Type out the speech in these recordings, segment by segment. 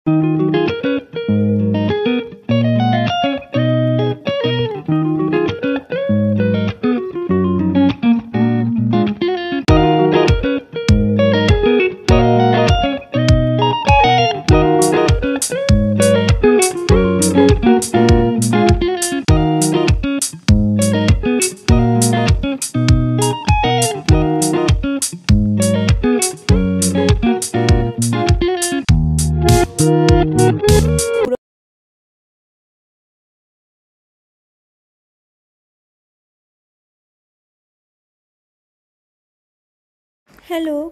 Hello,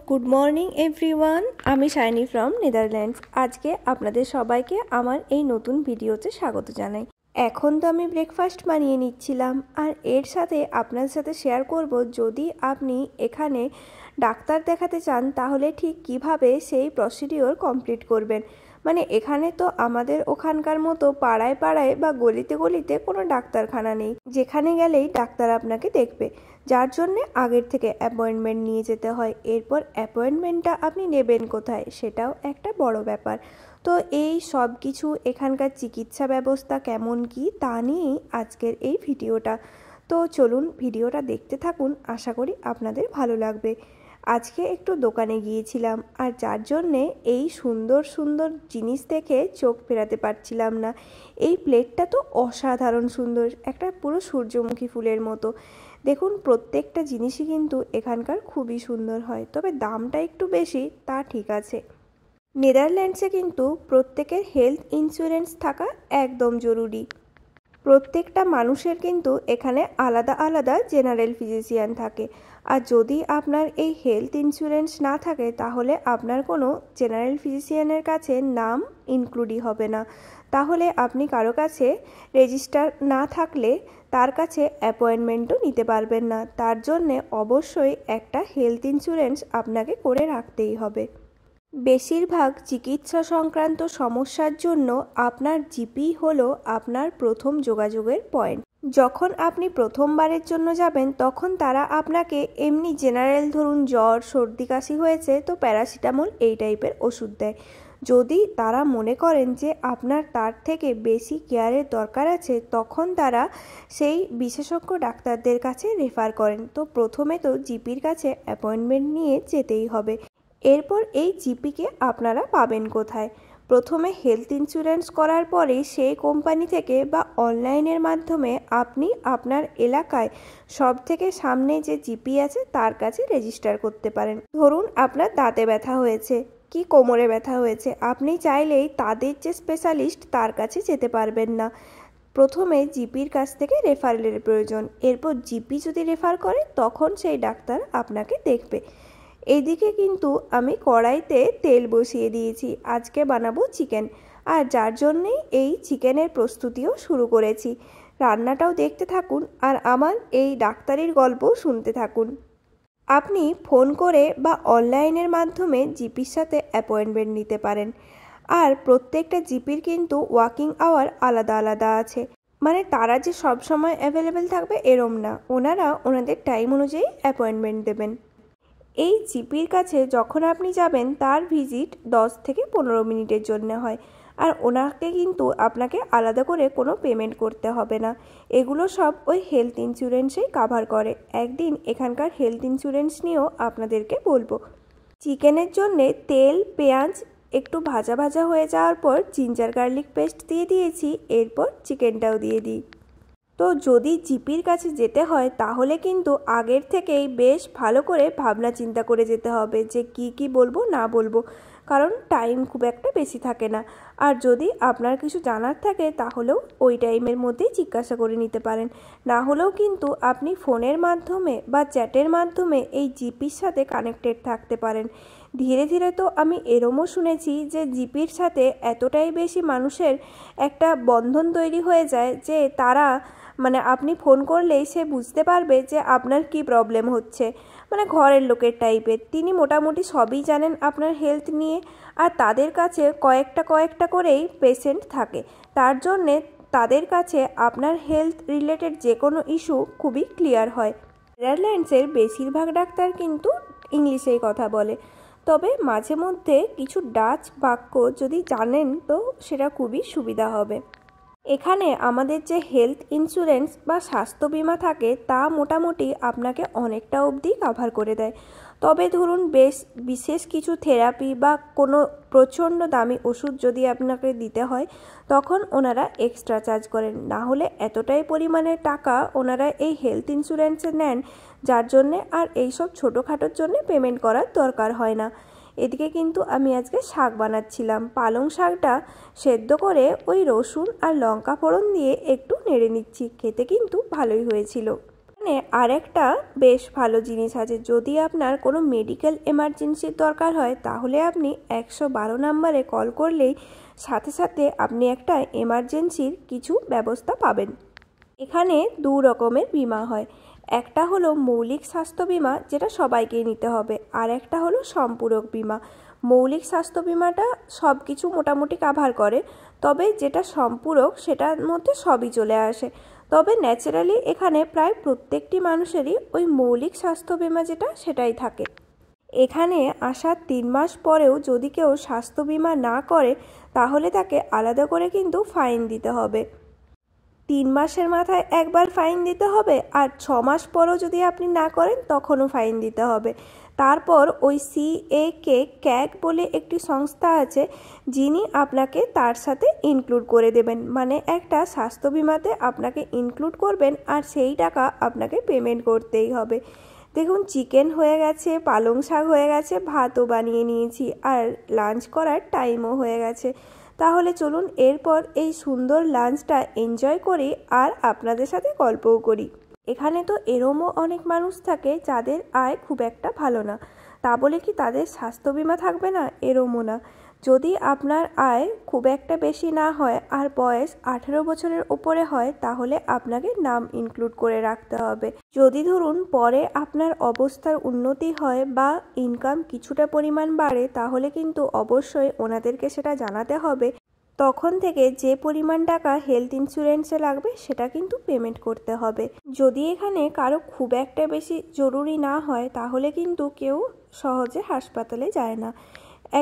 good morning everyone. আমি shiny from Netherlands. আজকে আপনাদের সবাইকে আমার এই নতুন ভিডিওতে স্বাগত জানাই। এখন তো আমি ব্রেকফাস্ট বানিয়ে নিচ্ছিলাম, আর এর সাথে আপনাদের সাথে শেয়ার করব, যদি আপনি এখানে ডাক্তার দেখাতে চান তাহলে ঠিক কিভাবে সেই প্রসিডিওর কমপ্লিট করবেন। মানে এখানে তো আমাদের ওখানকার মতো পাড়ায় পাড়ায় বা গলিতে গলিতে কোনো ডাক্তারখানা নেই যেখানে গেলেই ডাক্তার আপনাকে দেখবে, যার জন্যে আগের থেকে অ্যাপয়েন্টমেন্ট নিয়ে যেতে হয়। এরপর অ্যাপয়েন্টমেন্টটা আপনি নেবেন কোথায়, সেটাও একটা বড় ব্যাপার। তো এই সব কিছু এখানকার চিকিৎসা ব্যবস্থা কেমন কি তা নিয়েই আজকের এই ভিডিওটা। তো চলুন ভিডিওটা দেখতে থাকুন, আশা করি আপনাদের ভালো লাগবে। আজকে একটু দোকানে গিয়েছিলাম, আর যার জন্যে এই সুন্দর সুন্দর জিনিস দেখে চোখ ফেরাতে পারছিলাম না। এই প্লেটটা তো অসাধারণ সুন্দর, একটা পুরো সূর্যমুখী ফুলের মতো। দেখুন প্রত্যেকটা জিনিসই কিন্তু এখানকার খুবই সুন্দর হয়, তবে দামটা একটু বেশি, তা ঠিক আছে। নেদারল্যান্ডসে কিন্তু প্রত্যেকের হেলথ ইন্স্যুরেন্স থাকা একদম জরুরি। প্রত্যেকটা মানুষের কিন্তু এখানে আলাদা আলাদা জেনারেল ফিজিশিয়ান থাকে, আর যদি আপনার এই হেলথ ইন্স্যুরেন্স না থাকে তাহলে আপনার কোনো জেনারেল ফিজিশিয়ানের কাছে নাম ইনক্লুডই হবে না। তাহলে আপনি কারো কাছে রেজিস্টার না থাকলে তার কাছে অ্যাপয়েন্টমেন্টও নিতে পারবেন না। তার জন্যে অবশ্যই একটা হেলথ ইন্স্যুরেন্স আপনাকে করে রাখতেই হবে। বেশিরভাগ চিকিৎসা সংক্রান্ত সমস্যার জন্য আপনার জিপি হলো আপনার প্রথম যোগাযোগের পয়েন্ট। যখন আপনি প্রথমবারের জন্য যাবেন তখন তারা আপনাকে এমনি জেনারেল, ধরুন জ্বর সর্দি কাশি হয়েছে তো প্যারাসিটামল এই টাইপের ওষুধ দেয়। যদি তারা মনে করেন যে আপনার তার থেকে বেশি কেয়ারের দরকার আছে তখন তারা সেই বিশেষজ্ঞ ডাক্তারদের কাছে রেফার করেন। তো প্রথমে তো জিপির কাছে অ্যাপয়েন্টমেন্ট নিয়ে যেতেই হবে। এরপর এই জিপিকে আপনারা পাবেন কোথায়? প্রথমে হেলথ ইন্স্যুরেন্স করার পরে সেই কোম্পানি থেকে বা অনলাইনের মাধ্যমে আপনি আপনার এলাকায় সব থেকে সামনে যে জিপি আছে তার কাছে রেজিস্টার করতে পারেন। ধরুন আপনার দাঁতে ব্যথা হয়েছে কি কোমরে ব্যথা হয়েছে, আপনি চাইলেই তাদের যে স্পেশালিস্ট তার কাছে যেতে পারবেন না। প্রথমে জিপির কাছ থেকে রেফারেলের প্রয়োজন। এরপর জিপি যদি রেফার করে তখন সেই ডাক্তার আপনাকে দেখবে। এইদিকে কিন্তু আমি কড়াইতে তেল বসিয়ে দিয়েছি, আজকে বানাবো চিকেন, আর যার জন্যেই এই চিকেনের প্রস্তুতিও শুরু করেছি। রান্নাটাও দেখতে থাকুন আর আমার এই ডাক্তারির গল্প শুনতে থাকুন। আপনি ফোন করে বা অনলাইনের মাধ্যমে জিপির সাথে অ্যাপয়েন্টমেন্ট নিতে পারেন, আর প্রত্যেকটা জিপির কিন্তু ওয়ার্কিং আওয়ার আলাদা আলাদা আছে। মানে তারা যে সব সময় অ্যাভেলেবেল থাকবে এরম না, ওনারা ওনাদের টাইম অনুযায়ী অ্যাপয়েন্টমেন্ট দেবেন। এই জিপির কাছে যখন আপনি যাবেন তার ভিজিট 10 থেকে 15 মিনিটের জন্য হয়, আর ওনাকে কিন্তু আপনাকে আলাদা করে কোনো পেমেন্ট করতে হবে না। এগুলো সব ওই হেলথ ইন্স্যুরেন্সেই কাভার করে। একদিন এখানকার হেলথ ইন্স্যুরেন্স নিয়েও আপনাদেরকে বলবো। চিকেনের জন্যে তেল পেঁয়াজ একটু ভাজা ভাজা হয়ে যাওয়ার পর জিঞ্জার গার্লিক পেস্ট দিয়ে দিয়েছি, এরপর চিকেনটাও দিয়ে দিই। তো যদি জিপির কাছে যেতে হয় তাহলে কিন্তু আগের থেকেই বেশ ভালো করে ভাবনা চিন্তা করে যেতে হবে যে কি বলবো না বলবো, কারণ টাইম খুব একটা বেশি থাকে না। আর যদি আপনার কিছু জানার থাকে তাহলেও ওই টাইমের মধ্যেই জিজ্ঞাসা করে নিতে পারেন। না হলেও কিন্তু আপনি ফোনের মাধ্যমে বা চ্যাটের মাধ্যমে এই জিপির সাথে কানেক্টেড থাকতে পারেন। ধীরে ধীরে তো আমি এরমও শুনেছি যে জিপির সাথে এতটাই বেশি মানুষের একটা বন্ধন তৈরি হয়ে যায় যে তারা মানে আপনি ফোন করলেই সে বুঝতে পারবে যে আপনার কি প্রবলেম হচ্ছে। মানে ঘরের লোকের টাইপের, তিনি মোটামুটি সবই জানেন আপনার হেলথ নিয়ে, আর তাদের কাছে কয়েকটা করেই পেশেন্ট থাকে। তার জন্যে তাদের কাছে আপনার হেলথ রিলেটেড যে কোনো ইস্যু খুবই ক্লিয়ার হয়। নেদারল্যান্ডসের বেশিরভাগ ডাক্তার কিন্তু ইংলিশেই কথা বলে, তবে মাঝে মধ্যে কিছু ডাচ বাক্য যদি জানেন তো সেটা খুবই সুবিধা হবে। এখানে আমাদের যে হেলথ ইন্স্যুরেন্স বা স্বাস্থ্য বিমা থাকে তা মোটামুটি আপনাকে অনেকটা অবধি কভার করে দেয়। তবে ধরুন বিশেষ কিছু থেরাপি বা কোনো প্রচণ্ড দামি ওষুধ যদি আপনাকে দিতে হয় তখন ওনারা এক্সট্রা চার্জ করেন, না হলে এতটাই পরিমাণে টাকা ওনারা এই হেলথ ইন্স্যুরেন্সে নেন যার জন্যে আর এইসব ছোটোখাটোর জন্য পেমেন্ট করার দরকার হয় না। এদিকে কিন্তু আমি আজকে শাক বানাচ্ছিলাম। পালং শাকটা সেদ্ধ করে ওই রসুন আর লঙ্কা ফোড়ন দিয়ে একটু নেড়ে নিচ্ছি, খেতে কিন্তু ভালোই হয়েছিল। এখানে আরেকটা বেশ ভালো জিনিস আছে, যদি আপনার কোনো মেডিকেল এমার্জেন্সির দরকার হয় তাহলে আপনি 112 নম্বরে কল করলেই সাথে সাথে আপনি একটা এমার্জেন্সির কিছু ব্যবস্থা পাবেন। এখানে দু রকমের বিমা হয়, একটা হলো মৌলিক স্বাস্থ্য বিমা যেটা সবাইকেই নিতে হবে, আর একটা হলো সম্পূরক বিমা। মৌলিক স্বাস্থ্য বিমাটা সব কিছু মোটামুটি কভার করে, তবে যেটা সম্পূরক সেটার মধ্যে সবই চলে আসে। তবে ন্যাচারালি এখানে প্রায় প্রত্যেকটি মানুষেরই ওই মৌলিক স্বাস্থ্য বিমা যেটা সেটাই থাকে। এখানে আসার 3 মাস পরেও যদি কেউ স্বাস্থ্য বিমা না করে তাহলে তাকে আলাদা করে কিন্তু ফাইন দিতে হবে। 3 মাসের মাথায় একবার ফাইন দিতে হবে, আর 6 মাস পরও যদি আপনি না করেন তখনও ফাইন দিতে হবে। তারপর ওই CAC বলে একটি সংস্থা আছে যিনি আপনাকে তার সাথে ইনক্লুড করে দেবেন, মানে একটা স্বাস্থ্য বিমাতে আপনাকে ইনক্লুড করবেন আর সেই টাকা আপনাকে পেমেন্ট করতেই হবে। দেখুন চিকেন হয়ে গেছে, পালং শাক হয়ে গেছে, ভাতও বানিয়ে নিয়েছি আর লাঞ্চ করার টাইমও হয়ে গেছে। তাহলে চলুন এরপর এই সুন্দর লাঞ্চটা এনজয় করি আর আপনাদের সাথে গল্পও করি। এখানে তো এরমও অনেক মানুষ থাকে যাদের আয় খুব একটা ভালো না, তা বলে কি তাদের স্বাস্থ্য বিমা থাকবে না? এরমও না। যদি আপনার আয় খুব একটা বেশি না হয় আর বয়স 18 বছরের উপরে হয় তাহলে আপনাকে নাম ইনক্লুড করে রাখতে হবে। যদি ধরুন পরে আপনার অবস্থার উন্নতি হয় বা ইনকাম কিছুটা পরিমাণ বাড়ে তাহলে কিন্তু অবশ্যই ওনাদেরকে সেটা জানাতে হবে। তখন থেকে যে পরিমাণ টাকা হেলথ ইন্স্যুরেন্সে লাগবে সেটা কিন্তু পেমেন্ট করতে হবে। যদি এখানে কারো খুব একটা বেশি জরুরি না হয় তাহলে কিন্তু কেউ সহজে হাসপাতালে যায় না।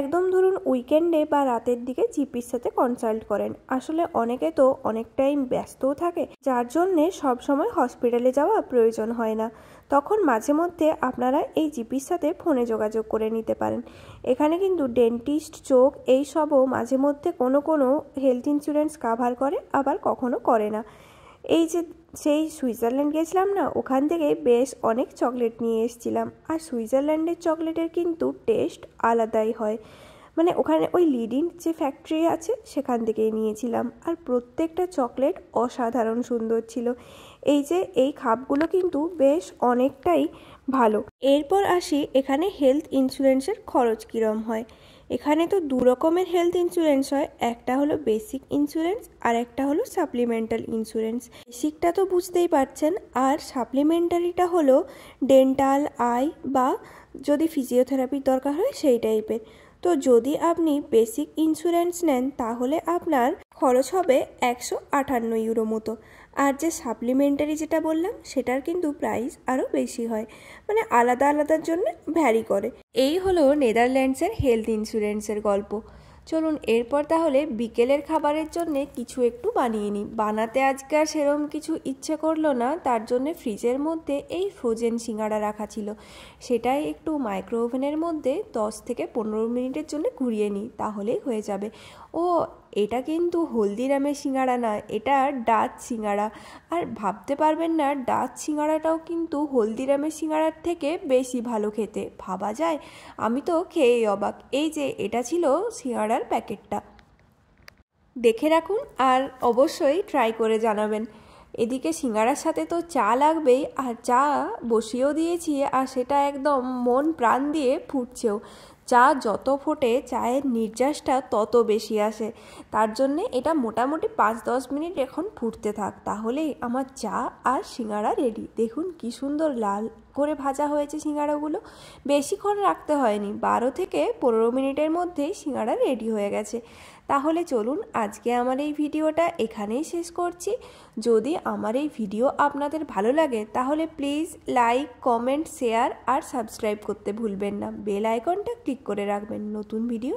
একদম ধরুন উইকেন্ডে বা রাতের দিকে জিপির সাথে কনসাল্ট করেন। আসলে অনেকে তো অনেক টাইম ব্যস্তও থাকে যার জন্যে সবসময় হসপিটালে যাওয়া প্রয়োজন হয় না, তখন মাঝে মধ্যে আপনারা এই জিপির সাথে ফোনে যোগাযোগ করে নিতে পারেন। এখানে কিন্তু ডেন্টিস্ট, চোখ এইসবও মাঝে মধ্যে কোনো কোনো হেলথ ইন্স্যুরেন্স কভার করে আবার কখনো করে না। এই যে সেই সুইজারল্যান্ড গেছিলাম না, ওখান থেকে বেশ অনেক চকলেট নিয়ে এসেছিলাম, আর সুইজারল্যান্ডের চকলেটের কিন্তু টেস্ট আলাদাই হয়। মানে ওখানে ওই লিডিং যে ফ্যাক্টরি আছে সেখান থেকেই নিয়েছিলাম, আর প্রত্যেকটা চকলেট অসাধারণ সুন্দর ছিল। এই খাপগুলো কিন্তু বেশ অনেকটাই ভালো। এরপর আসি এখানে হেলথ ইন্স্যুরেন্সের খরচ কীরম হয়। এখানে তো দু রকমের হেলথ ইন্স্যুরেন্স হয়, একটা হলো বেসিক ইন্স্যুরেন্স আর একটা হলো সাপ্লিমেন্টাল ইন্স্যুরেন্স। বেসিকটা তো বুঝতেই পারছেন, আর সাপ্লিমেন্টারিটা হলো ডেন্টাল, আই বা যদি ফিজিওথেরাপির দরকার হয় সেই টাইপের। তো যদি আপনি বেসিক ইন্স্যুরেন্স নেন তাহলে আপনার খরচ হবে 158 ইউরো মতো, আর যে সাপ্লিমেন্টারি যেটা বললাম সেটার কিন্তু প্রাইস আরও বেশি হয়, মানে আলাদা আলাদার জন্য ভ্যারি করে। এই হলো নেদারল্যান্ডসের হেলথ ইন্স্যুরেন্সের গল্প। চলুন এরপর তাহলে বিকেলের খাবারের জন্য কিছু একটু বানিয়ে নিই। বানাতে আজকে আর সেরকম কিছু ইচ্ছে করলো না, তার জন্যে ফ্রিজের মধ্যে এই ফ্রোজেন সিঙ্গাড়া রাখা ছিল, সেটাই একটু মাইক্রো ওভেনের মধ্যে 10 থেকে 15 মিনিটের জন্য ঘুরিয়ে নিই, তাহলেই হয়ে যাবে। ও এটা কিন্তু হলদিরামের সিঙ্গাড়া না, এটা ডাচ সিঙ্গাড়া। আর ভাবতে পারবেন না ডাচ সিঙ্গাড়াটাও কিন্তু হলদিরামের সিঙ্গাড়ার থেকে বেশি ভালো খেতে, ভাবা যায়? আমি তো খেয়েই অবাক। এই যে এটা ছিল সিঙ্গাড়ার প্যাকেটটা, দেখে রাখুন আর অবশ্যই ট্রাই করে জানাবেন। এদিকে সিঙ্গাড়ার সাথে তো চা লাগবেই, আর চা বসিয়েও দিয়েছি আর সেটা একদম মন প্রাণ দিয়ে ফুটছেও। চা যত ফোটে চায়ের নির্যাসটা তত বেশি আসে, তার জন্যে এটা মোটামুটি 5-10 মিনিট এখন ফুটতে থাক, তাহলেই আমার চা আর সিঙ্গাড়া রেডি। দেখুন কি সুন্দর লাল করে ভাজা হয়েছে সিঙ্গাড়াগুলো। বেশিক্ষণ রাখতে হয়নি, 12 থেকে 15 মিনিটের মধ্যেই সিঙ্গাড়া রেডি হয়ে গেছে। তাহলে চলুন আজকে আমার এই ভিডিওটা এখানেই শেষ করছি। যদি আমার এই ভিডিও আপনাদের ভালো লাগে তাহলে প্লিজ লাইক, কমেন্ট, শেয়ার আর সাবস্ক্রাইব করতে ভুলবেন না। বেল আইকনটা ক্লিক করে রাখবেন নতুন ভিডিও